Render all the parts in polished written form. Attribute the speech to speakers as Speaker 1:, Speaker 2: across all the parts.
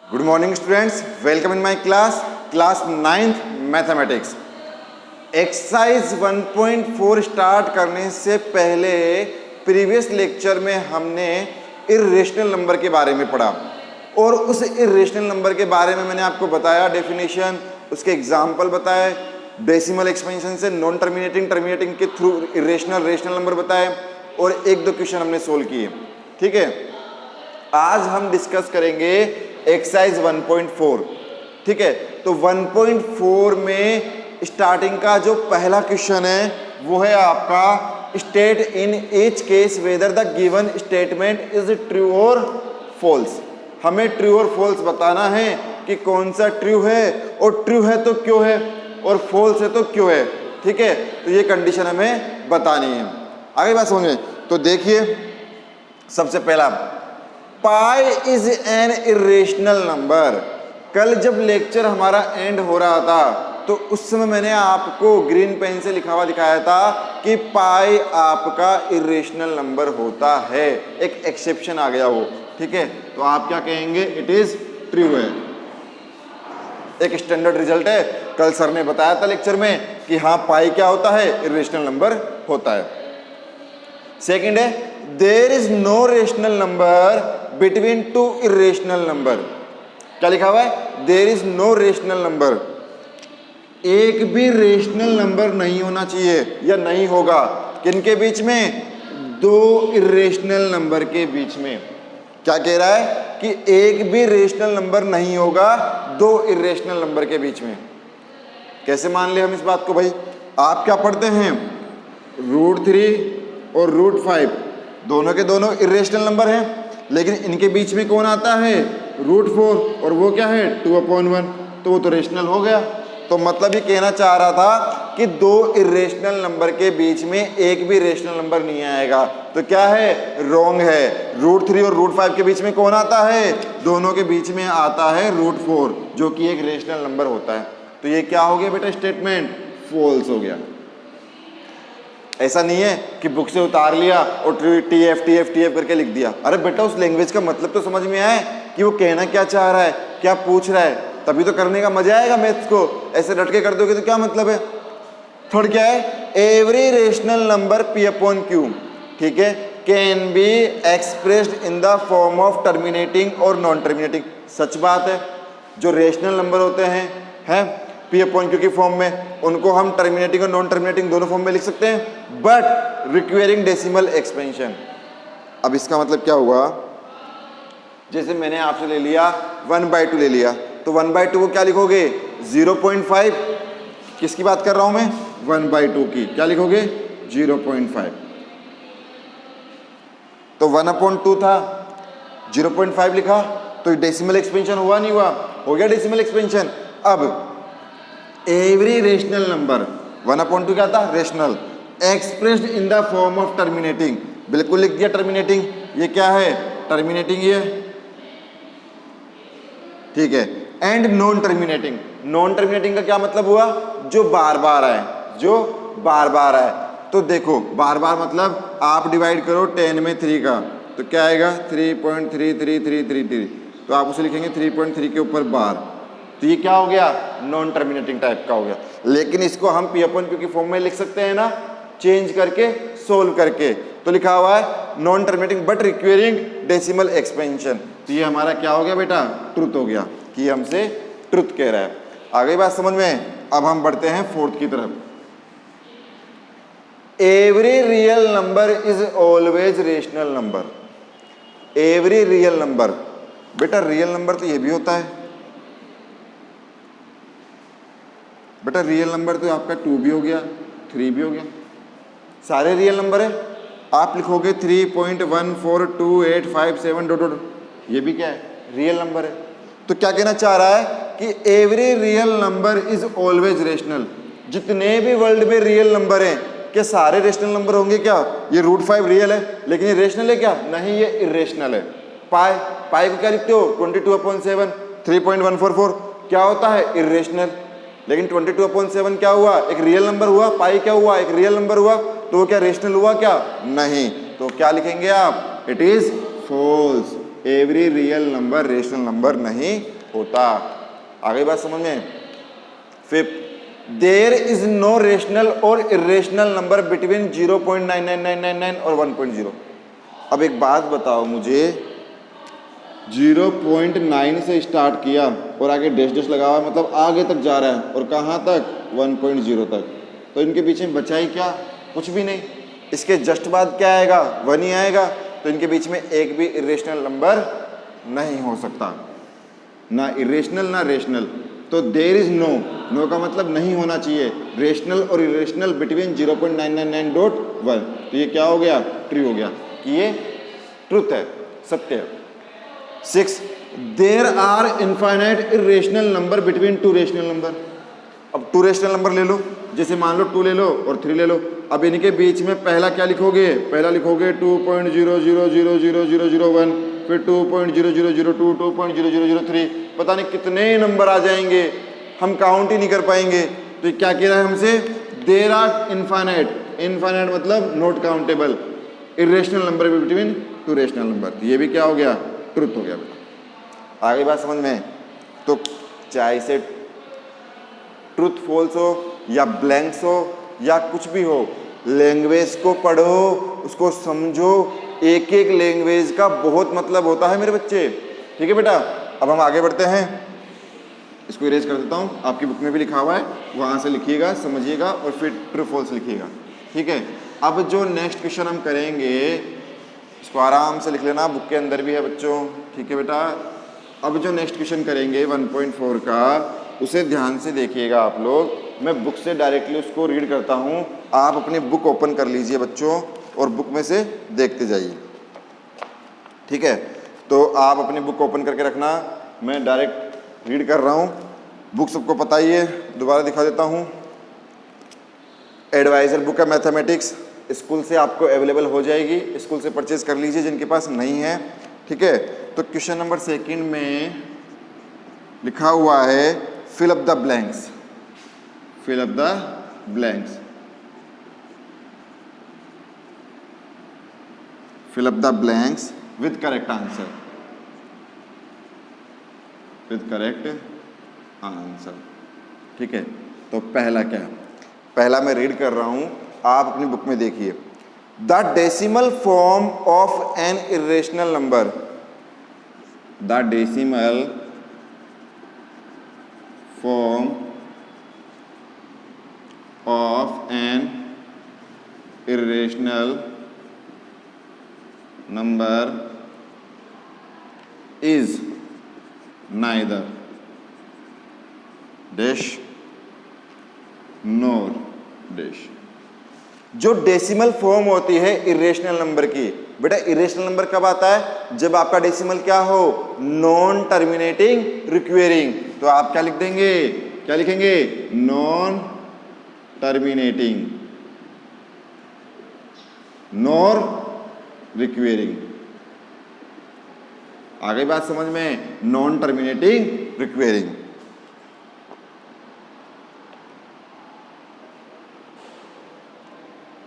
Speaker 1: Good morning students, welcome in my class 9th mathematics. Exercise 1.4 start करने से पहले previous lecture में हमने इर्रेशनल नंबर के बारे में पढ़ा और उस इर्रेशनल नंबर के बारे में मैंने आपको बताया डेफिनेशन, उसके एग्जाम्पल बताए, डेसिमल एक्सपेंशन से नॉन टर्मिनेटिंग टर्मिनेटिंग के थ्रू इर्रेशनल रेशनल नंबर बताए और एक दो क्वेश्चन हमने सोल्व किए। ठीक है, आज हम डिस्कस करेंगे एक्सरसाइज 1.4। ठीक है, तो 1.4 में स्टार्टिंग का जो पहला क्वेश्चन है वो है आपका state in each case whether the given statement is true और फॉल्स। हमें ट्रू और फॉल्स बताना है कि कौन सा ट्रू है और ट्रू है तो क्यों है और फॉल्स है तो क्यों है। ठीक है, तो ये कंडीशन हमें बतानी है। आगे बात समझ में, तो देखिए सबसे पहला pi is an irrational number. कल जब लेक्चर हमारा एंड हो रहा था तो उस समय मैंने आपको ग्रीन पेन से लिखा हुआ दिखाया था कि पाई आपका इर्रेशनल नंबर होता है, एक एक्सेप्शन आ गया वो। ठीक है, तो आप क्या कहेंगे, इट इज ट्रू है। एक स्टैंडर्ड रिजल्ट है, कल सर ने बताया था लेक्चर में कि हाँ पाई क्या होता है, इर्रेशनल नंबर होता है। सेकंड है there is no rational number between two irrational number. क्या लिखा हुआ है, there is no rational number, एक भी रेशनल नंबर नहीं होना चाहिए या नहीं होगा किनके बीच में, दो इर्रेशनल नंबर के बीच में। क्या कह रहा है कि एक भी रेशनल नंबर नहीं होगा दो इर्रेशनल नंबर के बीच में। कैसे मान ले हम इस बात को भाई, आप क्या पढ़ते हैं, √3 और √5 दोनों के दोनों इर्रेशनल नंबर हैं, लेकिन इनके बीच में कौन आता है, √4 और वो क्या है 2/1, तो वो तो रेशनल हो गया। तो मतलब ये कहना चाह रहा था कि दो इर्रेशनल नंबर के बीच में एक भी रेशनल नंबर नहीं आएगा। तो क्या है, रॉन्ग है। √3 और √5 के बीच में कौन आता है, दोनों के बीच में आता है √4 जो कि एक रेशनल नंबर होता है। तो ये क्या हो गया बेटा, स्टेटमेंट फॉल्स हो गया। ऐसा नहीं है कि बुक से उतार लिया और TF करके लिख दिया। अरे बेटा उस लैंग्वेज का मतलब तो समझ में आए कि वो कहना क्या चाह रहा है, क्या पूछ रहा है, तभी तो करने का मजा आएगा मैथ्स को। ऐसे रट के कर दोगे तो क्या मतलब है। थर्ड क्या है, एवरी रेशनल नंबर P/Q, ठीक है, can be expressed in the form of terminating और नॉन टर्मिनेटिंग। सच बात है, जो रेशनल नंबर होते हैं P/Q की फॉर्म में, उनको हम टर्मिनेटिंग और नॉन टर्मिनेटिंग दोनों फॉर्म में लिख सकते हैं, बट रिक्वायरिंग डेसिमल एक्सपेंशन। अब इसका मतलब क्या हुआ, जैसे मैंने आपसे ले लिया 1/2 ले लिया, तो 1/2 को क्या लिखोगे, 0.5। किसकी बात कर रहा हूं मैं, 1/2 की। क्या लिखोगे, 0.5। तो 1/2 था, 0.5 लिखा, तो डेसिमल एक्सपेंशन हुआ नहीं हुआ, हो गया डेसिमल एक्सपेंशन। अब एवरी रेशनल नंबर 1/2 क्या था, rational, expressed in the form of terminating, बिल्कुल लिख दिया टर्मिनेटिंग। ये क्या है, टर्मिनेटिंग ये, ठीक है। And non terminating, non terminating का क्या मतलब हुआ, जो बार बार आए, जो बार बार आए। तो देखो बार बार मतलब आप डिवाइड करो 10 में 3 का, तो क्या आएगा 3.3333, तो आप उसे लिखेंगे 3.3 के ऊपर बार, तो ये क्या हो गया, नॉन टर्मिनेटिंग टाइप का हो गया। लेकिन इसको हम P/Q की फॉर्म में लिख सकते हैं ना, चेंज करके सोल्व करके। तो लिखा हुआ है non terminating but requiring decimal expansion. तो ये हमारा क्या हो गया बेटा, ट्रुथ हो गया, कि हमसे ट्रुथ कह रहा है। आगे बात समझ में। अब हम बढ़ते हैं फोर्थ की तरफ। Every real number is always rational number. Every real number, बेटा रियल नंबर तो ये भी होता है बेटा, रियल नंबर तो आपका 2 भी हो गया, 3 भी हो गया, सारे रियल नंबर है। आप लिखोगे 3.14285 ये भी क्या है, रियल नंबर है। तो क्या कहना चाह रहा है कि every real number is always rational. जितने भी वर्ल्ड में रियल नंबर हैं, क्या सारे रेशनल नंबर होंगे क्या, ये √5 रियल है लेकिन ये रेशनल है क्या, नहीं ये इरेशनल है। पाई को क्या लिखते हो, 22/7, 3.144 क्या होता है, इरेशनल। लेकिन 22/7 क्या हुआ, एक रियल नंबर हुआ, पाई क्या हुआ, एक रियल नंबर हुआ, तो वो क्या रेशनल हुआ क्या, नहीं। तो क्या लिखेंगे आप, it is false. Every real number rational number नहीं होता। आगे बात समझ में। Fifth, there is no rational और इरेशनल नंबर बिटवीन 0.99999 और 1.0। अब एक बात बताओ मुझे, 0.9 से स्टार्ट किया और आगे डैश डैश लगा हुआ, मतलब आगे तक जा रहा है, और कहाँ तक? 1.0 तक। तो इनके पीछे बचा ही क्या? कुछ भी नहीं। इसके जस्ट बाद क्या आएगा? 1 ही आएगा। तो इनके बीच में एक भी इरेशनल नंबर नहीं हो सकता, ना इरेशनल ना रेशनल। तो देयर इज नो, नो का मतलब नहीं होना चाहिए, रेशनल और इरेशनल बिटवीन 0.999.1। तो ये क्या हो गया? ट्रू हो गया कि ये ट्रुथ है, सत्य है। 6, there are infinite irrational number between 2 rational number. अब 2 रेशनल नंबर ले लो, जैसे मान लो 2 ले लो और 3 ले लो। अब इनके बीच में पहला क्या लिखोगे? पहला लिखोगे 2.0000001, फिर 2.0002, 2.0003, पता नहीं कितने नंबर आ जाएंगे, हम काउंट ही नहीं कर पाएंगे। तो क्या कह रहा है हमसे? देयर आर इनफाइनाइट, इनफाइनाइट मतलब not countable, irrational number between 2 rational number. तो ये भी क्या हो गया? ट्रुथ हो गया बेटा। आगे बात समझ में। तो चाहे से ट्रुथ फॉल्स हो या ब्लैंक्स हो या कुछ भी हो, लैंग्वेज को पढ़ो, उसको समझो। एक एक लैंग्वेज का बहुत मतलब होता है मेरे बच्चे। ठीक है बेटा, अब हम आगे बढ़ते हैं। इसको इरेज कर देता हूँ, आपकी बुक में भी लिखा हुआ है, वहाँ से लिखिएगा, समझिएगा और फिर ट्रू फॉल्स लिखिएगा। ठीक है, अब जो नेक्स्ट क्वेश्चन हम करेंगे इसको आराम से लिख लेना, बुक के अंदर भी है बच्चों। ठीक है बेटा, अब जो नेक्स्ट क्वेश्चन करेंगे 1.4 का, उसे ध्यान से देखिएगा आप लोग। मैं बुक से डायरेक्टली उसको रीड करता हूँ, आप अपनी बुक ओपन कर लीजिए बच्चों और बुक में से देखते जाइए। ठीक है, तो आप अपनी बुक ओपन करके रखना, मैं डायरेक्ट रीड कर रहा हूँ। बुक सबको पता ही है, दोबारा दिखा देता हूँ। एडवाइज़र बुक है मैथमेटिक्स, स्कूल से आपको अवेलेबल हो जाएगी, स्कूल से परचेज कर लीजिए जिनके पास नहीं है। ठीक है, तो क्वेश्चन नंबर 2 में लिखा हुआ है fill up the blanks, fill up the blanks, fill up the blanks with correct answer, with correct answer. ठीक है, तो पहला क्या है? पहला मैं रीड कर रहा हूं, आप अपनी बुक में देखिए। The decimal form of N irrational number, the decimal form of N irrational number is neither dash NOR dash. जो डेसिमल फॉर्म होती है इरेशनल नंबर की, बेटा इरेशनल नंबर कब आता है? जब आपका डेसिमल क्या हो? Non terminating recurring. तो आप क्या लिख देंगे? क्या लिखेंगे? Non terminating, nor recurring. आगे बात समझ में? Non terminating recurring.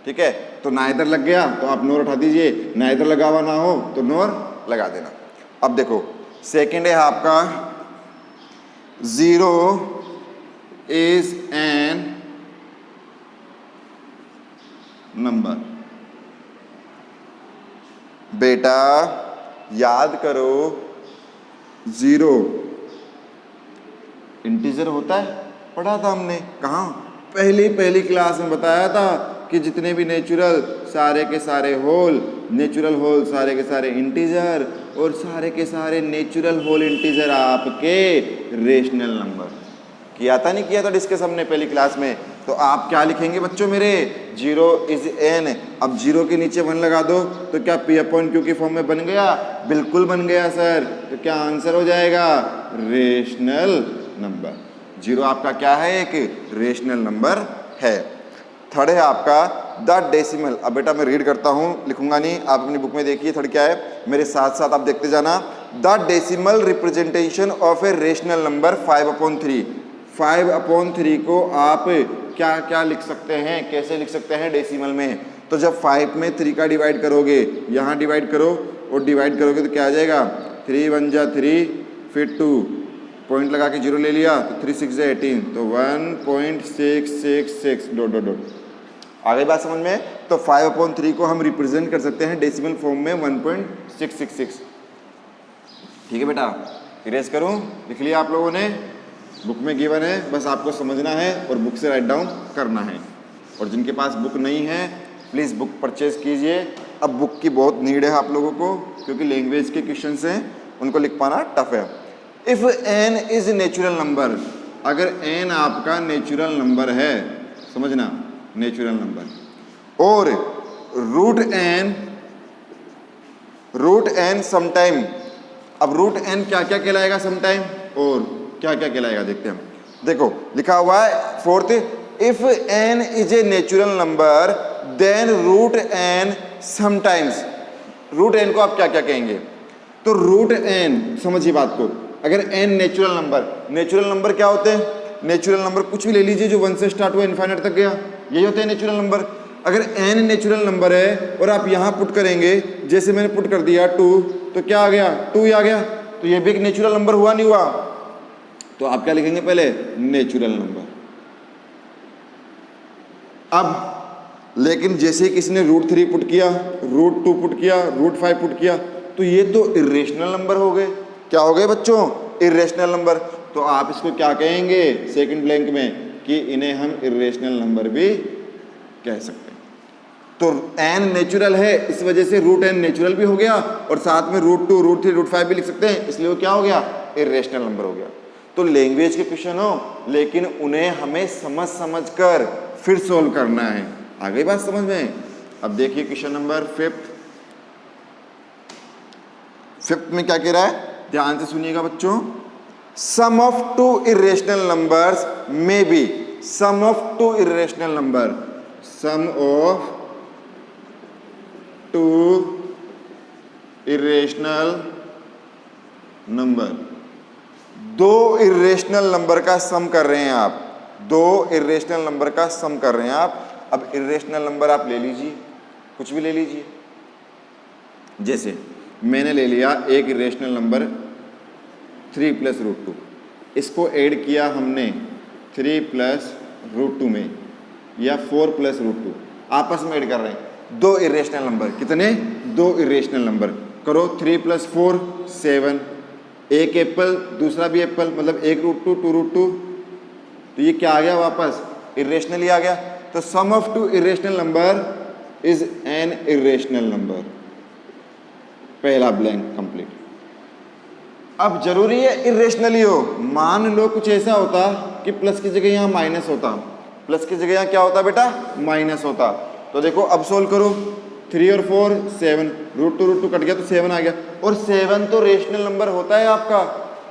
Speaker 1: ठीक है, तो नाइदर लग गया तो आप नोर उठा दीजिए, नाइदर लगा हुआ ना हो तो नोर लगा देना। अब देखो सेकंड है आपका 0 इज एन नंबर। बेटा याद करो 0 इंटीजर होता है, पढ़ा था हमने, कहाँ? पहली क्लास में बताया था कि जितने भी नेचुरल सारे के सारे होल, नेचुरल होल सारे के सारे इंटीजर, और सारे के सारे नेचुरल होल इंटीजर आपके रेशनल नंबर। किया था नहीं किया था डिस्कस हमने पहली क्लास में? तो आप क्या लिखेंगे बच्चों मेरे? 0 इज एन। अब 0 के नीचे 1 लगा दो तो क्या P अपॉन Q के फॉर्म में बन गया? बिल्कुल बन गया सर। तो क्या आंसर हो जाएगा? Rational number. 0 आपका क्या है? एक रेशनल नंबर है। थर्ड है आपका द डेसिमल। अब बेटा मैं रीड करता हूँ, लिखूंगा नहीं, आप अपनी बुक में देखिए थर्ड क्या है, मेरे साथ साथ आप देखते जाना। The decimal representation of a rational number 5/3। 5/3 को आप क्या क्या लिख सकते हैं, कैसे लिख सकते हैं डेसिमल में? तो जब 5 में 3 का डिवाइड करोगे, यहाँ डिवाइड करो और डिवाइड करोगे तो क्या आ जाएगा? 3 1 जा 3, फिर 2, पॉइंट लगा के 0 ले लिया तो 3 6 18, तो 1.666 डॉट डॉट डॉट। आगे बात समझ में? तो 5/3 को हम रिप्रेजेंट कर सकते हैं डेसिमल फॉर्म में 1.666। ठीक है बेटा, इरेज करूं? लिख लिया आप लोगों ने? बुक में गिवन है, बस आपको समझना है और बुक से राइट डाउन करना है। और जिनके पास बुक नहीं है प्लीज़ बुक परचेज कीजिए। अब बुक की बहुत नीड है आप लोगों को, क्योंकि लैंग्वेज के क्वेश्चन हैं, उनको लिख पाना टफ है। If n is natural number, अगर n आपका नेचुरल नंबर है, समझना नेचुरल नंबर, और रूट n समटाइम, अब रूट n क्या क्या कहलाएगा समटाइम और क्या क्या कहलाएगा देखते हैं। देखो लिखा हुआ है 4th, if n is a natural number then root n sometimes. Root n को आप क्या क्या कहेंगे? तो रूट n, समझिए बात को, अगर n नेचुरल नंबर क्या होते हैं? नेचुरल नंबर कुछ भी ले लीजिए जो 1 से स्टार्ट हुआ इन्फाइनाइट तक गया, यही होते हैं नेचुरल नंबर। अगर n नेचुरल नंबर है और आप यहाँ पुट करेंगे, जैसे मैंने पुट कर दिया 2, तो क्या आ गया? 2 ही आ गया, तो ये भी एक नेचुरल नंबर हुआ नहीं हुआ? तो आप क्या लिखेंगे पहले? Natural number. अब लेकिन जैसे किसी ने √3 पुट किया, √2 पुट किया, √5 पुट किया, तो ये तो इरेशनल नंबर हो गए। क्या हो गए बच्चों? Irrational number. तो आप इसको क्या कहेंगे सेकंड ब्लैंक में? कि इन्हें हम इरेशनल नंबर भी कह सकते हैं। तो n नेचुरल है, इस वजह से रूट n नेचुरल भी हो गया, और साथ में √2, √3, √5 भी लिख सकते हैं, इसलिए वो क्या हो गया? इरेशनल नंबर हो गया। तो लैंग्वेज के क्वेश्चन हो, लेकिन उन्हें हमें समझ कर फिर सोल्व करना है। आ गई बात समझ में? अब देखिए क्वेश्चन नंबर 5th में क्या कह रहा है, ध्यान से सुनिएगा बच्चों। Sum of two irrational numbers may be, sum of two irrational number, sum of two irrational number, दो इरेशनल नंबर का सम कर रहे हैं आप, दो इरेशनल नंबर का सम कर रहे हैं आप। अब इरेशनल नंबर आप ले लीजिए, कुछ भी ले लीजिए। जैसे मैंने ले लिया एक इरेशनल नंबर 3 + √2, इसको ऐड किया हमने 3 + √2 में, या 4 + √2, आपस में ऐड कर रहे हैं दो इरेशनल नंबर। कितने? दो इरेशनल नंबर। करो 3 + 4 7, एक एप्पल दूसरा भी एप्पल, मतलब एक √2 2 √2, तो ये क्या आ गया? वापस इरेशनल ही आ गया। तो sum of two irrational number is an irrational number. पहला ब्लैंक कंप्लीट। अब जरूरी है इरेशनल ही हो। मान लो कुछ ऐसा होता कि प्लस की जगह यहाँ माइनस होता, प्लस की जगह यहाँ क्या होता बेटा? माइनस होता। तो देखो अब सोल्व करो, 3 और 4 7, √2 कट गया तो 7 आ गया, और 7 तो रेशनल नंबर होता है आपका,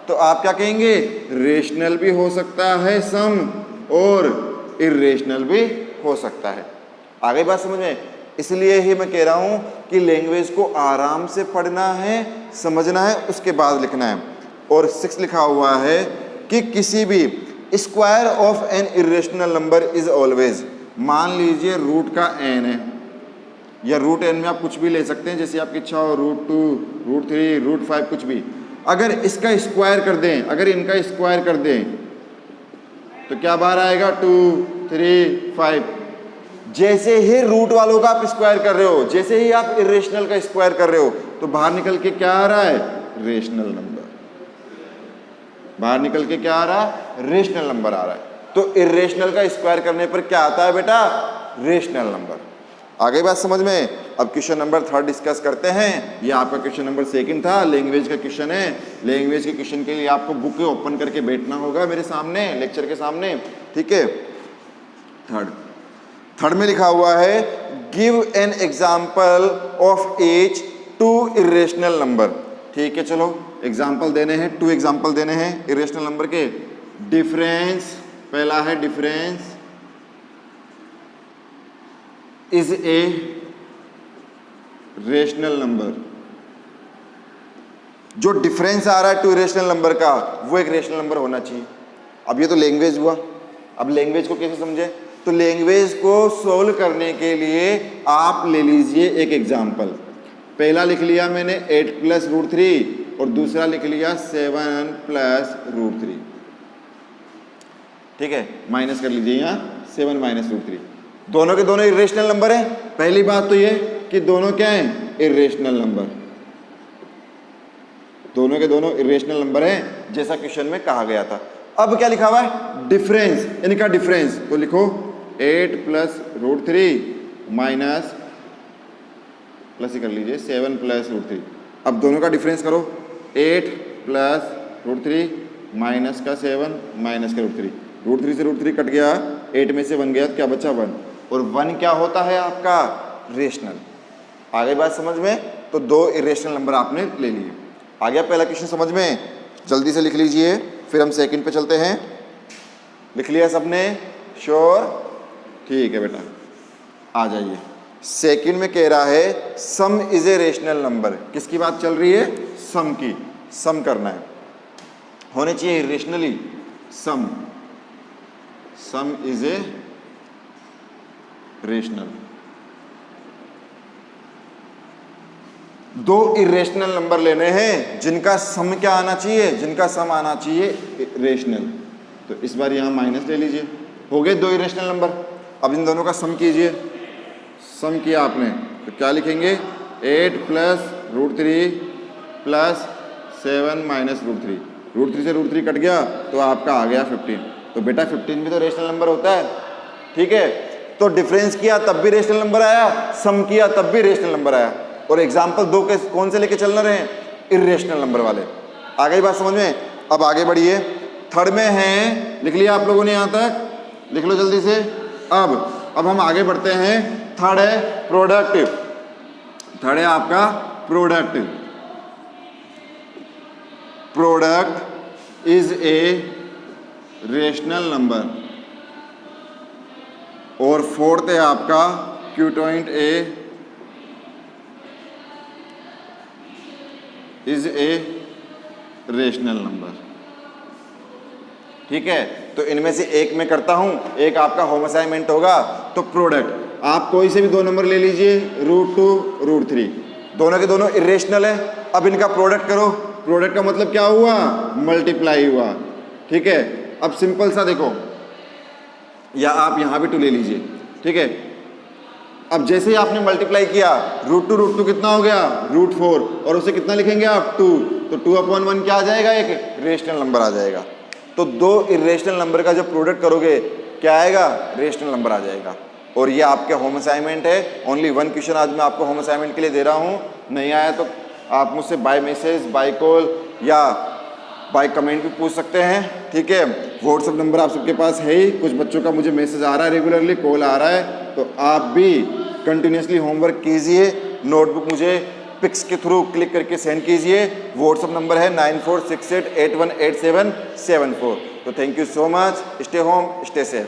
Speaker 1: तो आप क्या कहेंगे? रेशनल भी हो सकता है सम, और इरेशनल भी हो सकता है। आगे बात समझ में? इसलिए ही मैं कह रहा हूं कि लैंग्वेज को आराम से पढ़ना है, समझना है, उसके बाद लिखना है। और 6 लिखा हुआ है कि किसी भी square of N irrational number is always, मान लीजिए रूट का n है, या रूट n में आप कुछ भी ले सकते हैं, जैसे आपकी इच्छा हो, √2, √3, √5 कुछ भी। अगर इसका स्क्वायर कर दें, अगर इनका स्क्वायर कर दें, तो क्या बाहर आएगा? 2 3 5। जैसे ही रूट वालों का आप स्क्वायर कर रहे हो, जैसे ही आप इरेशनल का स्क्वायर कर रहे हो, तो बाहर निकल के क्या आ रहा है? Rational number. बाहर निकल के क्या आ रहा है? रेशनल नंबर आ रहा है। तो इरेशनल का स्क्वायर करने पर क्या आता है बेटा? Rational number. आगे बात समझ में? अब क्वेश्चन नंबर 3 डिस्कस करते हैं। ये आपका क्वेश्चन नंबर 2 था, लैंग्वेज का क्वेश्चन है। लैंग्वेज के क्वेश्चन के लिए आपको बुक ओपन करके बैठना होगा मेरे सामने, लेक्चर के सामने, ठीक है। थर्ड में लिखा हुआ है give an example of H 2 irrational number. ठीक है, चलो एग्जाम्पल देने हैं, 2 एग्जाम्पल देने हैं इरेशनल नंबर के। डिफरेंस, पहला है difference is a rational number. जो डिफरेंस आ रहा है 2 रेशनल नंबर का, वो एक रेशनल नंबर होना चाहिए। अब ये तो लैंग्वेज हुआ। अब लैंग्वेज को कैसे समझे? तो लैंग्वेज को सोल्व करने के लिए आप ले लीजिए एक एग्जाम्पल। पहला लिख लिया मैंने 8 + √3, और दूसरा लिख लिया 7 प्लस रूट 3। ठीक है, माइनस कर लीजिए यहाँ 7 माइनस रूट 3। दोनों के दोनों इरेशनल नंबर है। पहली बात तो ये कि दोनों क्या हैं, इरेशनल नंबर। दोनों के दोनों इरेशनल नंबर हैं जैसा क्वेश्चन में कहा गया था। अब क्या लिखा हुआ है, डिफरेंस, इनका डिफरेंस। तो लिखो 8 प्लस रूट 3 माइनस प्लस ही कर लीजिए 7 प्लस रूट 3। अब दोनों का डिफरेंस करो, 8 प्लस रूट 3 माइनस का 7 माइनस का रूट 3। रूट 3 से रूट 3 कट गया, 8 में से 1 गया तो क्या बचा 1। और 1 क्या होता है आपका, रेशनल। आगे बात समझ में, तो 2 इरेशनल नंबर आपने ले लिए। आ गया पहला क्वेश्चन समझ में, जल्दी से लिख लीजिए, फिर हम सेकंड पे चलते हैं। लिख लिया सबने, श्योर, ठीक है बेटा, आ जाइए। सेकंड में कह रहा है सम इज ए रेशनल नंबर। किसकी बात चल रही है, सम की। सम करना है, होने चाहिए irrationally sum. Sum is a rational. 2 irrational number लेने हैं जिनका सम क्या आना चाहिए, जिनका सम आना चाहिए रेशनल। तो इस बार यहां माइनस ले लीजिए, हो गए 2 इरेशनल नंबर। अब इन दोनों का सम कीजिए। सम किया आपने तो क्या लिखेंगे, 8 plus root 3 plus 7 minus root 3। Root 3 से रूट 3 कट गया तो आपका आ गया 15। तो बेटा 15 भी तो रेशनल नंबर होता है। ठीक है, तो डिफरेंस किया तब भी रेशनल नंबर आया, सम किया तब भी रेशनल नंबर आया। और एग्जाम्पल 2 के कौन से लेके चलना रहे, इरेशनल नंबर वाले। आ गई बात समझ में। अब आगे बढ़िए, थर्ड में है, लिख लिया आप लोगों ने, यहाँ तक लिख लो जल्दी से। अब हम आगे बढ़ते हैं। थर्ड है प्रोडक्ट। थर्ड है आपका product. Product is a rational number. और फोर्थ है आपका क्यूटॉइंट ए इज ए रेशनल नंबर। ठीक है, तो इनमें से एक मैं करता हूं, एक आपका होम असाइनमेंट होगा। तो प्रोडक्ट आप कोई से भी 2 नंबर ले लीजिए, रूट 2 रूट 3, दोनों के दोनों इरेशनल है। अब इनका प्रोडक्ट करो। प्रोडक्ट का मतलब क्या हुआ, मल्टीप्लाई हुआ। ठीक है, अब सिंपल सा देखो, या आप यहां भी 2 ले लीजिए। ठीक है, अब जैसे ही आपने मल्टीप्लाई किया, रूट टू कितना हो गया, रूट 4, और उसे कितना लिखेंगे आप, 2। तो 2/1 क्या आ जाएगा, एक रेशनल नंबर आ जाएगा। तो 2 इरेशनल नंबर का जब प्रोडक्ट करोगे क्या आएगा, रेशनल नंबर आ जाएगा। और ये आपके होम असाइनमेंट है। ओनली 1 क्वेश्चन आज मैं आपको होम असाइनमेंट के लिए दे रहा हूँ। नहीं आया तो आप मुझसे बाय मैसेज, बाय कॉल या बाय कमेंट भी पूछ सकते हैं। ठीक है, व्हाट्सएप नंबर आप सबके पास है ही। कुछ बच्चों का मुझे मैसेज आ रहा है, रेगुलरली कॉल आ रहा है। तो आप भी कंटिन्यूसली होमवर्क कीजिए। नोटबुक मुझे पिक्स के थ्रू क्लिक करके सेंड कीजिए। व्हाट्सएप नंबर है 9468818774। तो thank you so much. Stay home, stay safe.